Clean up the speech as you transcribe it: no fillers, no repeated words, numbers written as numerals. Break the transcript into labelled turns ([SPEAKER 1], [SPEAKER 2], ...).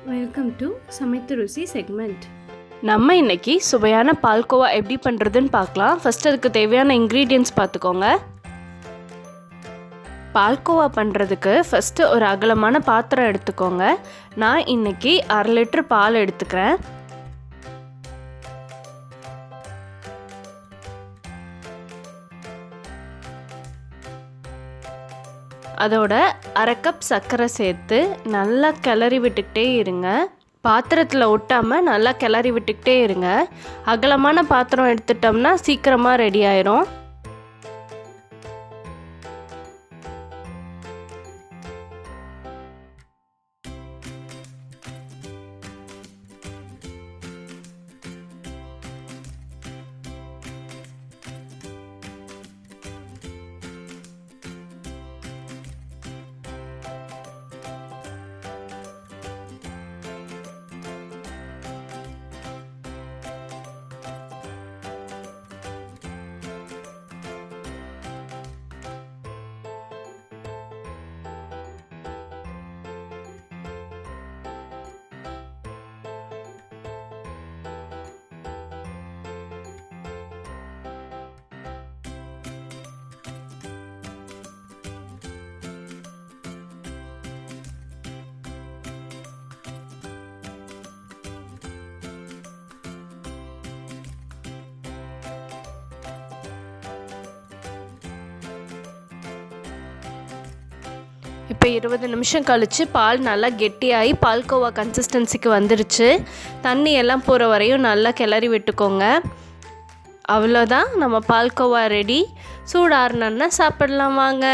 [SPEAKER 1] Welcome to சமைத்து ருசி segment.
[SPEAKER 2] நம்ம இன்னைக்கு சுவையான பால்கோவா எப்படி பண்ணுறதுன்னு பார்க்கலாம். ஃபஸ்ட் அதுக்கு தேவையான இன்க்ரீடியன்ட்ஸ் பார்த்துக்கோங்க. பால்கோவா பண்ணுறதுக்கு ஃபஸ்ட்டு ஒரு அகலமான பாத்திரம் எடுத்துக்கோங்க. நான் இன்னைக்கு 1/2 லிட்டர் பால் எடுத்துக்கிறேன். அதோட 1/2 கப் சர்க்கரை சேர்த்து நல்லா கிளறி விட்டுக்கிட்டே இருங்க. பாத்திரத்தில் ஒட்டாமல் நல்லா கிளறி விட்டுக்கிட்டே இருங்க. அகலமான பாத்திரம் எடுத்துட்டோம்னா சீக்கிரமாக ரெடி ஆயிரும். இப்போ 20 நிமிஷம் கழித்து பால் நல்லா கெட்டியாகி பால்கோவா கன்சிஸ்டன்சிக்கு வந்துடுச்சு. தண்ணி எல்லாம் போகிற வரையும் நல்லா கிளறி விட்டுக்கோங்க. அவ்வளோதான், நம்ம பால்கோவா ரெடி. சூடாறுனோன்னா சாப்பிடலாம் வாங்க.